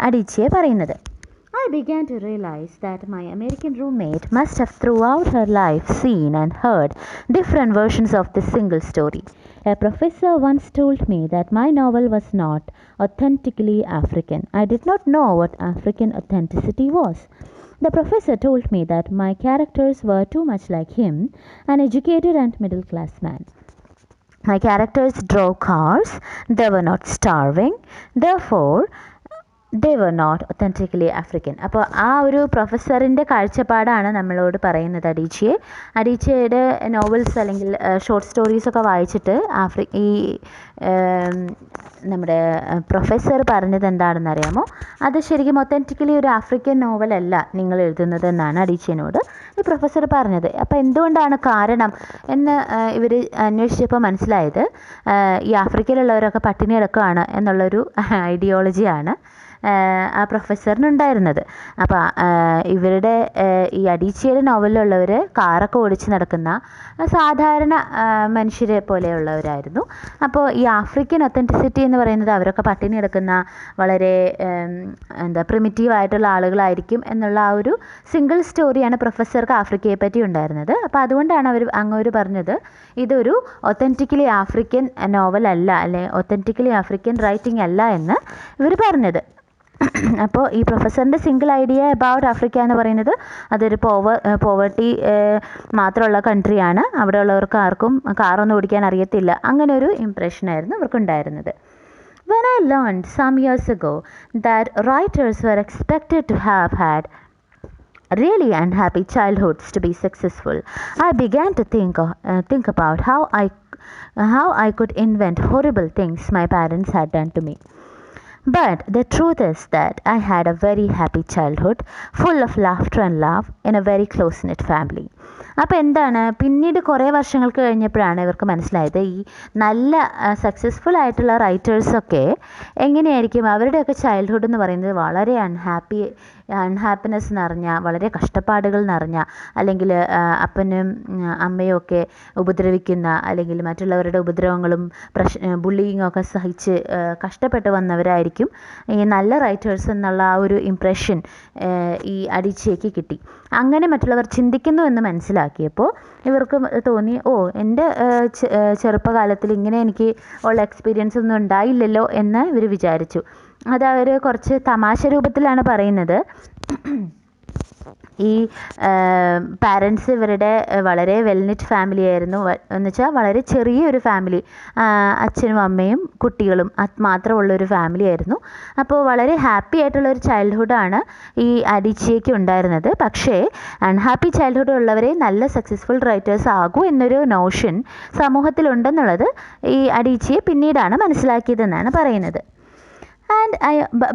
അഡീച്ചിയെ പറയുന്നത്. I began to realize that my American roommate must have throughout her life seen and heard different versions of this single story. A professor once told me that my novel was not authentically African. I did not know what African authenticity was. The professor told me that my characters were too much like him, an educated and middle-class man. My characters drove cars, they were not starving, therefore they were not authentically African. അപ്പോൾ ആ ഒരു പ്രൊഫസറിൻ്റെ കാഴ്ചപ്പാടാണ് നമ്മളോട് പറയുന്നത് അഡീച്ചയുടെ novels അല്ലെങ്കിൽ short സ്റ്റോറീസൊക്കെ വായിച്ചിട്ട് ഈ നമ്മുടെ പ്രൊഫസർ പറഞ്ഞത് എന്താണെന്ന് അറിയാമോ? അത് ശരിക്കും ഒത്തൻറ്റിക്കലി ഒരു ആഫ്രിക്കൻ നോവലല്ല നിങ്ങൾ എഴുതുന്നത് എന്നാണ് അഡീച്ചയോട് ഈ പ്രൊഫസർ പറഞ്ഞത്. അപ്പോൾ എന്തുകൊണ്ടാണ് കാരണം എന്ന് ഇവർ അന്വേഷിച്ചപ്പോൾ മനസ്സിലായത് ഈ ആഫ്രിക്കയിലുള്ളവരൊക്കെ പട്ടിണി കിടക്കുകയാണ് എന്നുള്ളൊരു ഐഡിയോളജിയാണ് ആ പ്രൊഫസറിനുണ്ടായിരുന്നത്. അപ്പോൾ ഇവരുടെ ഈ അഡീച്ചയുടെ നോവലിലുള്ളവർ കാറൊക്കെ ഓടിച്ച് നടക്കുന്ന സാധാരണ മനുഷ്യരെ പോലെയുള്ളവരായിരുന്നു. അപ്പോൾ ഈ ആഫ്രിക്കൻ ഒത്തൻറ്റിസിറ്റി എന്ന് പറയുന്നത് അവരൊക്കെ പട്ടിണി കിടക്കുന്ന വളരെ പ്രിമിറ്റീവായിട്ടുള്ള ആളുകളായിരിക്കും എന്നുള്ള ആ ഒരു സിംഗിൾ സ്റ്റോറിയാണ് പ്രൊഫസർക്ക് ആഫ്രിക്കയെ പറ്റി ഉണ്ടായിരുന്നത്. അപ്പോൾ അതുകൊണ്ടാണ് അങ്ങോട്ട് പറഞ്ഞത് ഇതൊരു ഒത്തൻറ്റിക്കലി ആഫ്രിക്കൻ നോവലല്ല, അല്ലെങ്കിൽ ഒത്തൻറ്റിക്കലി ആഫ്രിക്കൻ റൈറ്റിംഗ് അല്ല എന്ന് ഇവർ പറഞ്ഞത്. അപ്പോൾ ഈ പ്രൊഫസറിൻ്റെ സിംഗിൾ ഐഡിയ അബൌട്ട് ആഫ്രിക്ക എന്ന് പറയുന്നത് അതൊരു പോവർട്ടി മാത്രമുള്ള കൺട്രിയാണ്, അവിടെ ഉള്ളവർക്ക് ആർക്കും കാറൊന്നും ഓടിക്കാൻ അറിയത്തില്ല, അങ്ങനെ ഒരു ഇംപ്രഷനായിരുന്നു അവർക്കുണ്ടായിരുന്നത്. When I learned some years ago that writers were expected to have had really unhappy childhoods to be successful, I began to think about how I could invent horrible things my parents had done to me. But the truth is that I had a very happy childhood, full of laughter and love in a very close-knit family. അപ്പോൾ എന്താണ്, പിന്നീട് കുറേ വർഷങ്ങൾക്ക് കഴിഞ്ഞപ്പോഴാണ് ഇവർക്ക് മനസ്സിലായത് ഈ നല്ല സക്സസ്ഫുൾ ആയിട്ടുള്ള റൈറ്റേഴ്സൊക്കെ എങ്ങനെയായിരിക്കും അവരുടെയൊക്കെ ചൈൽഡ്ഹുഡ് എന്ന് പറയുന്നത് വളരെ അൺഹാപ്പിനെസ് നിറഞ്ഞ, വളരെ കഷ്ടപ്പാടുകൾ നിറഞ്ഞ, അല്ലെങ്കിൽ അപ്പനും അമ്മയും ഒക്കെ ഉപദ്രവിക്കുന്ന, അല്ലെങ്കിൽ മറ്റുള്ളവരുടെ ഉപദ്രവങ്ങളും ബുള്ളിങ്ങും ഒക്കെ സഹിച്ച് കഷ്ടപ്പെട്ട് വന്നവരായിരിക്കും ഈ നല്ല റൈറ്റേഴ്സ് എന്നുള്ള ആ ഒരു ഇംപ്രഷൻ ഈ അഡീച്ചയ്ക്ക് കിട്ടി. അങ്ങനെ മറ്റുള്ളവർ ചിന്തിക്കുന്നു എന്ന് മനസ്സിലാക്കിയപ്പോൾ ഇവർക്ക് തോന്നി, എൻ്റെ ചെറുപ്പകാലത്തിൽ ഇങ്ങനെ എനിക്ക് ഉള്ള എക്സ്പീരിയൻസ് ഒന്നും ഉണ്ടായില്ലല്ലോ എന്ന് ഇവർ വിചാരിച്ചു. അത് അവർ കുറച്ച് തമാശ രൂപത്തിലാണ് പറയുന്നത്. ഈ പാരൻസ് ഇവരുടെ വളരെ വെൽനിറ്റ് ഫാമിലി ആയിരുന്നു, എന്ന് വെച്ചാൽ വളരെ ചെറിയൊരു ഫാമിലി, അച്ഛനും അമ്മയും കുട്ടികളും അത് മാത്രമുള്ളൊരു ഫാമിലി ആയിരുന്നു. അപ്പോൾ വളരെ ഹാപ്പി ആയിട്ടുള്ളൊരു ചൈൽഡ്ഹുഡാണ് ഈ അഡീച്ചയ്ക്ക് ഉണ്ടായിരുന്നത്. പക്ഷേ അൺഹാപ്പി ചൈൽഡ്ഹുഡ് ഉള്ളവരെ നല്ല സക്സസ്ഫുൾ റൈറ്റേഴ്സ് ആകൂ എന്നൊരു നോഷൻ സമൂഹത്തിലുണ്ടെന്നുള്ളത് ഈ അഡീച്ചയെ പിന്നീടാണ് മനസ്സിലാക്കിയതെന്നാണ് പറയുന്നത്.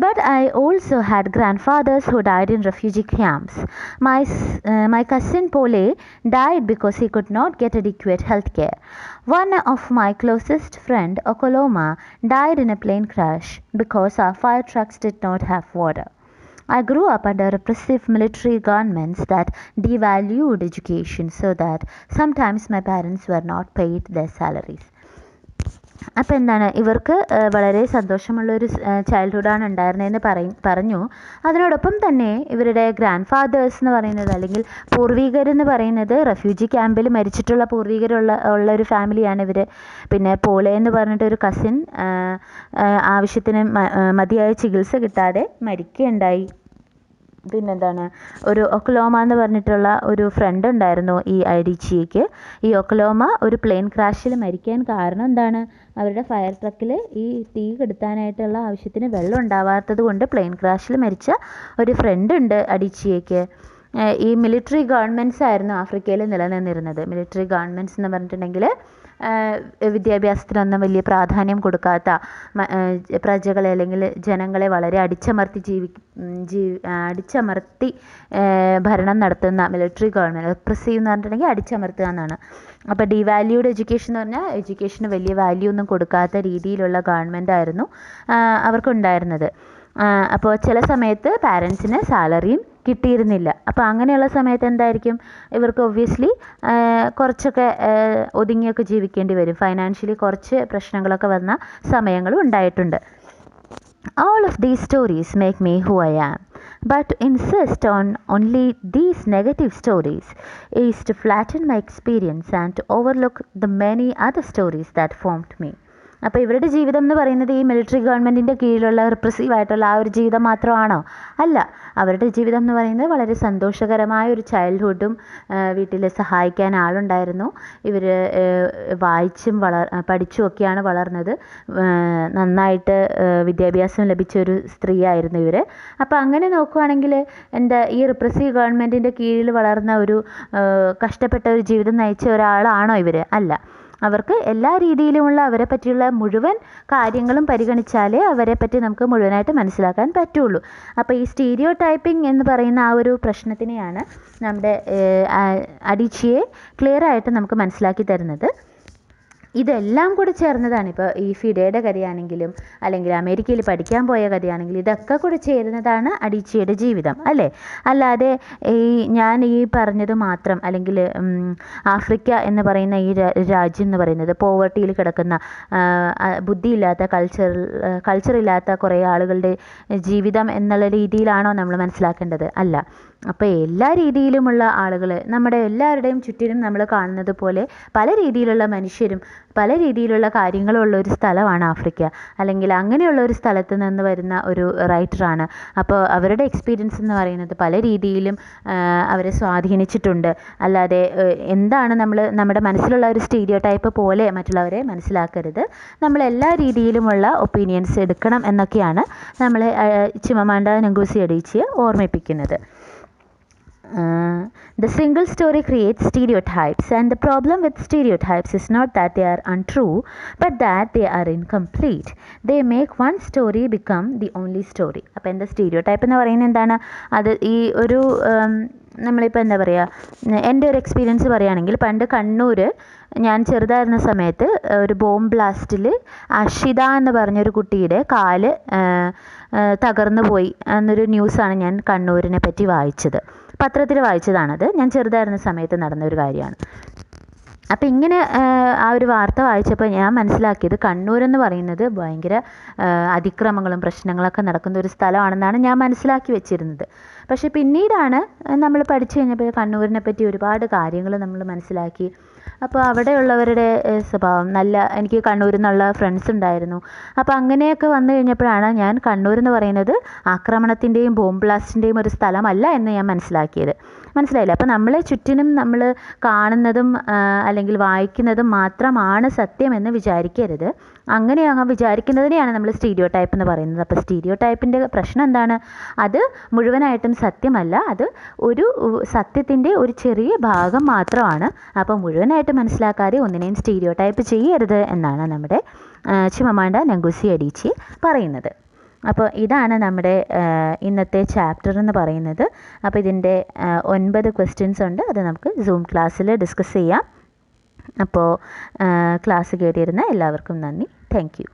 But I also had grandfathers who died in refugee camps. My cousin Pole died because he could not get adequate health care. One of my closest friend, Okoloma, died in a plane crash because our fire trucks did not have water. I grew up under repressive military governments that devalued education so that sometimes my parents were not paid their salaries. അപ്പോൾ എന്താണ്, ഇവർക്ക് വളരെ സന്തോഷമുള്ളൊരു ചൈൽഡ്ഹുഡാണ് ഉണ്ടായിരുന്നതെന്ന് പറഞ്ഞു. അതിനോടൊപ്പം തന്നെ ഇവരുടെ grand fathers എന്ന് പറയുന്നത്, അല്ലെങ്കിൽ പൂർവികരെന്ന് പറയുന്നത്, റെഫ്യൂജി ക്യാമ്പിൽ മരിച്ചിട്ടുള്ള ഉള്ളൊരു ഫാമിലിയാണ് ഇവർ. പിന്നെ പോളെ എന്ന് പറഞ്ഞിട്ടൊരു കസിൻ ആവശ്യത്തിന് മതിയായ ചികിത്സ കിട്ടാതെ മരിക്കുകയുണ്ടായി. പിന്നെന്താണ്, ഒരു ഒക്ലോമ എന്ന് പറഞ്ഞിട്ടുള്ള ഒരു ഫ്രണ്ട് ഉണ്ടായിരുന്നു ഈ അഡീച്ചയ്ക്ക്. ഈ ഒക്ലോമ ഒരു പ്ലെയിൻ ക്രാഷിൽ മരിക്കാൻ കാരണം എന്താണ്, അവരുടെ ഫയർ ട്രക്കിൽ ഈ തീ കെടുത്താനായിട്ടുള്ള ആവശ്യത്തിന് വെള്ളം ഉണ്ടാവാത്തത് കൊണ്ട് പ്ലെയിൻ ക്രാഷിൽ മരിച്ച ഒരു ഫ്രണ്ട് ഉണ്ട് അഡീച്ചയ്ക്ക്. ഈ മിലിറ്ററി ഗവൺമെൻറ്റ്സ് ആയിരുന്നു ആഫ്രിക്കയിൽ നിലനിന്നിരുന്നത്. മിലിറ്ററി ഗവൺമെൻറ്റ്സ് എന്ന് പറഞ്ഞിട്ടുണ്ടെങ്കിൽ വിദ്യാഭ്യാസത്തിനൊന്നും വലിയ പ്രാധാന്യം കൊടുക്കാത്ത പ്രജകളെ അല്ലെങ്കിൽ ജനങ്ങളെ വളരെ അടിച്ചമർത്തി ഭരണം നടത്തുന്ന മിലിറ്ററി ഗവൺമെൻറ്. റിപ്രസീവ് എന്ന് പറഞ്ഞിട്ടുണ്ടെങ്കിൽ അടിച്ചമർത്തുക എന്നാണ്. അപ്പോൾ ഡിവാല്യൂഡ് എഡ്യൂക്കേഷൻ എന്ന് പറഞ്ഞാൽ എഡ്യൂക്കേഷന് വലിയ വാല്യൂ ഒന്നും കൊടുക്കാത്ത രീതിയിലുള്ള ഗവൺമെൻറ് ആയിരുന്നു അവർക്കുണ്ടായിരുന്നത്. അപ്പോൾ ചില സമയത്ത് പാരൻസിന് സാലറിയും കിട്ടിയിരുന്നില്ല. അപ്പോൾ അങ്ങനെയുള്ള സമയത്ത് എന്തായിരിക്കും, ഇവർക്ക് ഒബ്വിയസ്ലി കുറച്ചൊക്കെ ഒതുങ്ങിയൊക്കെ ജീവിക്കേണ്ടി വരും. ഫൈനാൻഷ്യലി കുറച്ച് പ്രശ്നങ്ങളൊക്കെ വന്ന സമയങ്ങളും ഉണ്ടായിട്ടുണ്ട്. All of these stories make me who I am. But to insist on only these negative stories is to flatten my experience and to overlook the many other stories that formed me. അപ്പോൾ ഇവരുടെ ജീവിതം എന്ന് പറയുന്നത് ഈ military ഗവൺമെൻറ്റിൻ്റെ കീഴിലുള്ള റിപ്രസീവായിട്ടുള്ള ആ ഒരു ജീവിതം മാത്രമാണോ? അല്ല. അവരുടെ ജീവിതം എന്ന് പറയുന്നത് വളരെ സന്തോഷകരമായ ഒരു ചൈൽഡ്ഹുഡും, വീട്ടിൽ സഹായിക്കാൻ ആളുണ്ടായിരുന്നു. ഇവർ വായിച്ചും പഠിച്ചുമൊക്കെയാണ് വളർന്നത്. നന്നായിട്ട് വിദ്യാഭ്യാസം ലഭിച്ച ഒരു സ്ത്രീയായിരുന്നു ഇവർ. അപ്പോൾ അങ്ങനെ നോക്കുകയാണെങ്കിൽ ഈ റിപ്രസീവ് ഗവൺമെൻറ്റിൻ്റെ കീഴിൽ വളർന്ന ഒരു കഷ്ടപ്പെട്ട ഒരു ജീവിതം നയിച്ച ഒരാളാണോ ഇവർ? അല്ല. അവർക്ക് എല്ലാ രീതിയിലുമുള്ള അവരെ പറ്റിയുള്ള മുഴുവൻ കാര്യങ്ങളും പരിഗണിച്ചാലേ അവരെ പറ്റി നമുക്ക് മുഴുവനായിട്ട് മനസ്സിലാക്കാൻ പറ്റുള്ളൂ. അപ്പോൾ ഈ സ്റ്റീരിയോ ടൈപ്പിംഗ് എന്ന് പറയുന്ന ആ ഒരു പ്രശ്നത്തിനെയാണ് നമ്മുടെ അഡിച്ചിയെ ക്ലിയർ ആയിട്ട് നമുക്ക് മനസ്സിലാക്കി തരുന്നത്. ഇതെല്ലാം കൂടെ ചേർന്നതാണ്. ഇപ്പോൾ ഈ ഫിഡയുടെ കഥയാണെങ്കിലും അല്ലെങ്കിൽ അമേരിക്കയിൽ പഠിക്കാൻ പോയ കഥയാണെങ്കിലും ഇതൊക്കെ കൂടെ ചേരുന്നതാണ് അഡിച്ചിയുടെ ജീവിതം, അല്ലേ? അല്ലാതെ ഞാൻ പറഞ്ഞത് മാത്രം, അല്ലെങ്കിൽ ആഫ്രിക്ക എന്ന് പറയുന്ന ഈ രാജ്യം എന്ന് പറയുന്നത് പോവർട്ടിയിൽ കിടക്കുന്ന, ബുദ്ധിയില്ലാത്ത കൾച്ചറില്ലാത്ത കുറേ ആളുകളുടെ ജീവിതം എന്നുള്ള രീതിയിലാണോ നമ്മൾ മനസ്സിലാക്കേണ്ടത്? അല്ല. അപ്പോൾ എല്ലാ രീതിയിലുമുള്ള ആളുകൾ നമ്മുടെ എല്ലാവരുടെയും ചുറ്റിനും നമ്മൾ കാണുന്നത് പോലെ പല രീതിയിലുള്ള മനുഷ്യരും പല രീതിയിലുള്ള കാര്യങ്ങളുള്ള ഒരു സ്ഥലമാണ് ആഫ്രിക്ക. അല്ലെങ്കിൽ അങ്ങനെയുള്ള ഒരു സ്ഥലത്ത് നിന്ന് വരുന്ന ഒരു റൈറ്ററാണ്. അപ്പോൾ അവരുടെ എക്സ്പീരിയൻസ് എന്ന് പറയുന്നത് പല രീതിയിലും അവരെ സ്വാധീനിച്ചിട്ടുണ്ട്. അല്ലാതെ എന്താണ് നമ്മുടെ മനസ്സിലുള്ള ഒരു സ്റ്റീരിയോ ടൈപ്പ് പോലെ മറ്റുള്ളവരെ മനസ്സിലാക്കരുത്. നമ്മൾ എല്ലാ രീതിയിലുമുള്ള ഒപ്പീനിയൻസ് എടുക്കണം എന്നൊക്കെയാണ് നമ്മളെ ചിമമാണ്ട നങ്കൂസി അഡീച്ചിയെ ഓർമ്മിപ്പിക്കുന്നത്. The single story creates stereotypes, and the problem with stereotypes is not that they are untrue, but that they are incomplete. They make one story become the only story. അപ്പോൾ എന്താ സ്റ്റീരിയോടൈപ്പ് എന്ന് പറയുന്നത്? എന്താണ് അത്? ഈ ഒരു നമ്മളിപ്പോൾ എന്താ പറയുക, എൻ്റെ ഒരു എക്സ്പീരിയൻസ് പറയുകയാണെങ്കിൽ, പണ്ട് കണ്ണൂർ ഞാൻ ചെറുതായിരുന്ന സമയത്ത് ഒരു ബോംബ് ബ്ലാസ്റ്റിൽ അഷിത എന്ന് പറഞ്ഞൊരു കുട്ടിയുടെ കാല് തകർന്നു പോയി എന്നൊരു ന്യൂസാണ് ഞാൻ കണ്ണൂരിനെ പറ്റി വായിച്ചത്. പത്രത്തിൽ വായിച്ചതാണത്. ഞാൻ ചെറുതായിരുന്ന സമയത്ത് നടന്ന ഒരു കാര്യമാണ്. അപ്പോൾ ഇങ്ങനെ ആ ഒരു വാർത്ത വായിച്ചപ്പോൾ ഞാൻ മനസ്സിലാക്കിയത് കണ്ണൂരെന്ന് പറയുന്നത് ഭയങ്കര അതിക്രമങ്ങളും പ്രശ്നങ്ങളൊക്കെ നടക്കുന്ന ഒരു സ്ഥലമാണെന്നാണ് ഞാൻ മനസ്സിലാക്കി വെച്ചിരുന്നത്. പക്ഷേ പിന്നീടാണ് നമ്മൾ പഠിച്ചു കഴിഞ്ഞപ്പോൾ കണ്ണൂരിനെ പറ്റി ഒരുപാട് കാര്യങ്ങൾ നമ്മൾ മനസ്സിലാക്കി. അപ്പോൾ അവിടെയുള്ളവരുടെ സ്വഭാവം എനിക്ക് കണ്ണൂരിൽ നിന്നുള്ള ഫ്രണ്ട്സ് ഉണ്ടായിരുന്നു. അപ്പോൾ അങ്ങനെയൊക്കെ വന്നു കഴിഞ്ഞപ്പോഴാണ് ഞാൻ കണ്ണൂരെന്ന് പറയുന്നത് ആക്രമണത്തിൻ്റെയും ബോംബ് ബ്ലാസ്റ്റിൻ്റെയും ഒരു സ്ഥലമല്ല എന്ന് ഞാൻ മനസ്സിലാക്കിയത്. മനസ്സിലായില്ലേ? അപ്പോൾ നമ്മളെ ചുറ്റിനും നമ്മൾ കാണുന്നതും അല്ലെങ്കിൽ വായിക്കുന്നതും മാത്രമാണ് സത്യമെന്ന് വിചാരിക്കരുത്. അങ്ങനെ വിചാരിക്കുന്നതിനെയാണ് നമ്മൾ സ്റ്റീരിയോ ടൈപ്പ് എന്ന് പറയുന്നത്. അപ്പോൾ സ്റ്റീരിയോ ടൈപ്പിൻ്റെ പ്രശ്നം എന്താണ്? അത് മുഴുവനായിട്ടും സത്യമല്ല. അത് ഒരു സത്യത്തിൻ്റെ ഒരു ചെറിയ ഭാഗം മാത്രമാണ്. അപ്പോൾ മുഴുവനായിട്ട് മനസ്സിലാക്കാതെ ഒന്നിനെയും സ്റ്റീരിയോ ടൈപ്പ് ചെയ്യരുത് എന്നാണ് നമ്മുടെ ചിമമാണ്ട നങ്കൂസി അഡീച്ചി പറയുന്നത്. അപ്പോൾ ഇതാണ് നമ്മുടെ ഇന്നത്തെ ചാപ്റ്റർ എന്ന് പറയുന്നത്. അപ്പോൾ ഇതിൻ്റെ 9 ക്വസ്റ്റ്യൻസ് ഉണ്ട്. അത് നമുക്ക് സൂം ക്ലാസ്സിൽ ഡിസ്കസ് ചെയ്യാം. അപ്പോൾ ക്ലാസ് കേട്ടിരുന്ന എല്ലാവർക്കും നന്ദി. Thank you.